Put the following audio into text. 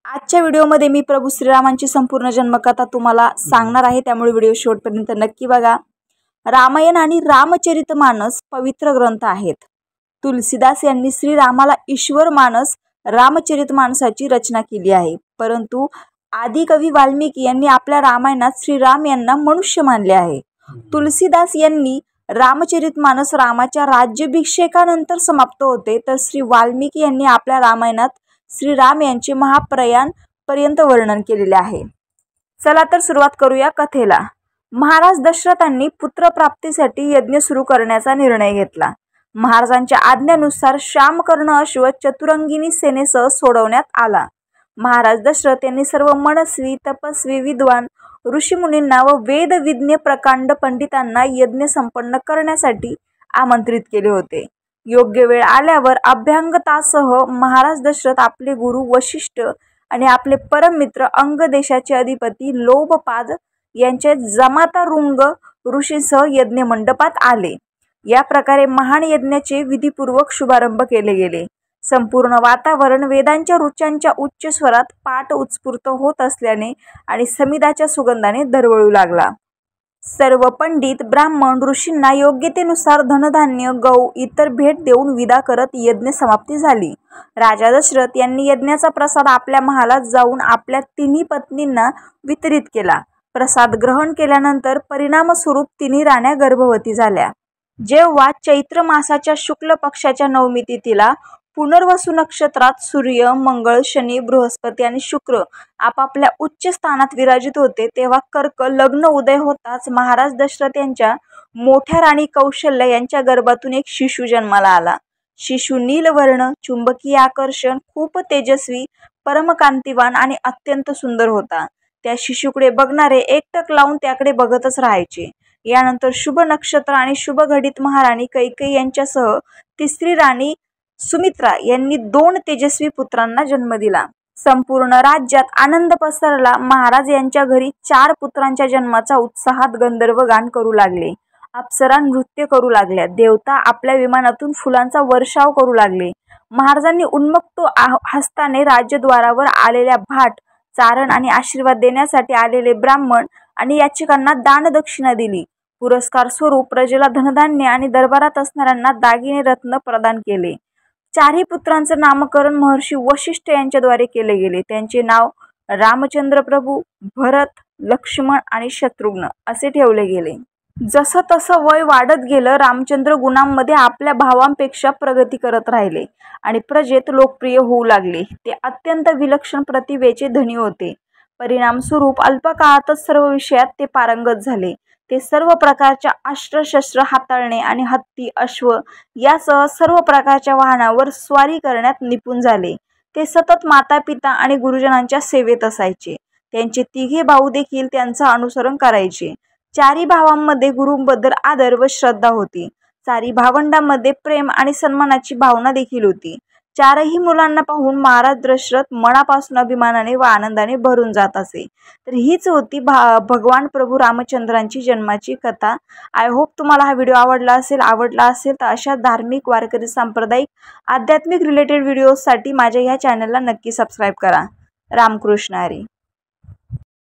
आजच्या व्हिडिओमध्ये मी प्रभू श्रीरामांची संपूर्ण जन्मकथा तुम्हाला सांगणार आहे, त्यामुळे व्हिडिओ शेवटपर्यंत नक्की बघा। रामायण आणि रामचरितमानस पवित्र ग्रंथ आहेत। तुलसीदास यांनी श्रीरामाला ईश्वर मानस रामचरितमानसाची रचना केली आहे, परंतु आदिकवी वाल्मिकी यांनी आपल्या रामायणात श्रीराम यांना मनुष्य मानले आहे। तुलसीदास यांनी रामचरितमानस रामाच्या राज्याभिषेकानंतर समाप्त होते, तर श्री वाल्मिकी यांनी आपल्या रामायणात श्रीराम यांचे महाप्रयाण पर्यंत वर्णन केलेले आहे। चला तर सुरुवात करूया कथेला। महाराज दशरथांनी पुत्रप्राप्तीसाठी यज्ञ सुरू करण्याचा निर्णय घेतला। महाराजांच्या आज्ञेनुसार श्यामकर्ण अश्व चतुरंगिनी सेनेसह सोडवण्यात आला। महाराज दशरथ यांनी सर्व मनस्वी, तपस्वी, विद्वान ऋषीमुनींना व वेदविज्ञ प्रकांड पंडितांना यज्ञ संपन्न करण्यासाठी आमंत्रित केले होते। योग्य वेळ आल्यावर अभ्यंगतासह महाराज दशरथ आपले गुरु वशिष्ठ आणि आपले परममित्र अंग देशाचे अधिपती लोभपाद यांच्या जमातारुंग ऋषींसह यज्ञ मंडपात आले। या प्रकारे महान यज्ञाचे विधिपूर्वक शुभारंभ केले गेले। संपूर्ण वातावरण वेदांच्या ऋचांच्या उच्च स्वरात पाठ उत्स्फूर्त होत असल्याने आणि समिदाच्या सुगंधाने दरवळू लागला। सर्व पंडित ब्राह्मण ऋषींना योग्यतेनुसार धनधान्य गौ इतर भेट देऊन विदा करत यज्ञ समाप्ती झाली। राजा दशरथ यांनी यज्ञाचा प्रसाद आपल्या महालात जाऊन आपल्या तिन्ही पत्नींना वितरित केला। प्रसाद ग्रहण केल्यानंतर परिणामस्वरूप तिन्ही राण्या गर्भवती झाल्या। जेव्हा चैत्र मासाच्या शुक्ल पक्षाच्या नवमी तिथीला पुनर्वसु नक्षत्रात सूर्य, मंगळ, शनी, बृहस्पती आणि शुक्र आपापल्या उच्च स्थानात विराजित होते, तेव्हा कर्क लग्न उदय होताच महाराज दशरथ यांच्या मोठ्या राणी कौशल्या यांच्या गर्भातून एक शिशु जन्माला आला। शिशु नीलवर्ण, चुंबकीय आकर्षण, खूप तेजस्वी, परमकांतिवान आणि अत्यंत सुंदर होता। त्या शिशुकडे बघणारे एकटक लावून त्याकडे बघतच राहायचे। यानंतर शुभ नक्षत्र आणि शुभ घडीत महाराणी कैकेयी यांच्यासह तिसरी राणी सुमित्रा यांनी 2 तेजस्वी पुत्रांना जन्म दिला। संपूर्ण राज्यात आनंद पसरला। महाराज यांच्या घरी 4 पुत्रांच्या जन्माचा उत्साहात गंधर्व गान करू लागले, अप्सरा नृत्य करू लागल्या, देवता आपल्या विमानातून फुलांचा वर्षाव करू लागले। महाराजांनी उन्मत्त हस्ताने राज्यद्वारावर आलेल्या भाट, चारण आणि आशीर्वाद देण्यासाठी आलेले ब्राह्मण आणि याचकांना दानदक्षिणा दिली। पुरस्कार स्वरूप प्रजेला धनधान्य आणि दरबारात असणाऱ्यांना दागिने रत्न प्रदान केले। 4ही पुत्रांचे नामकरण महर्षी वशिष्ठ यांच्याद्वारे केले गेले। त्यांचे नाव रामचंद्र प्रभू, भरत, लक्ष्मण आणि शत्रुघ्न असे ठेवले गेले। जसं तसं वय वाढत गेलं, रामचंद्र गुणांमध्ये आपल्या भावांपेक्षा प्रगती करत राहिले आणि प्रजेत लोकप्रिय होऊ लागले। ते अत्यंत विलक्षण प्रतिभेचे धनी होते। परिणामस्वरूप अल्पकाळातच सर्व विषयात ते पारंगत झाले। ते सर्व प्रकारच्या अस्त्रशस्त्र हाताळणे आणि हत्ती, अश्व यासह सर्व प्रकारच्या वाहनावर स्वारी करण्यात निपुण झाले। ते सतत माता पिता आणि गुरुजनांच्या सेवेत असायचे। त्यांचे 3घे भाऊ देखील त्यांचं अनुसरण करायचे। 4ही भावांमध्ये गुरूंबद्दल आदर व श्रद्धा होती। 4ही भावंडांमध्ये प्रेम आणि सन्मानाची भावना देखील होती। 4ही मुलांना पाहून महाराज दशरथ मनापासून अभिमानाने व आनंदाने भरून जात असे। तर हीच होती भगवान प्रभू रामचंद्रांची जन्माची कथा। आय होप तुम्हाला हा व्हिडिओ आवडला असेल तर अशा धार्मिक, वारकरी, सांप्रदायिक, आध्यात्मिक रिलेटेड व्हिडिओसाठी माझ्या ह्या चॅनलला नक्की सबस्क्राईब करा। रामकृष्ण हरी।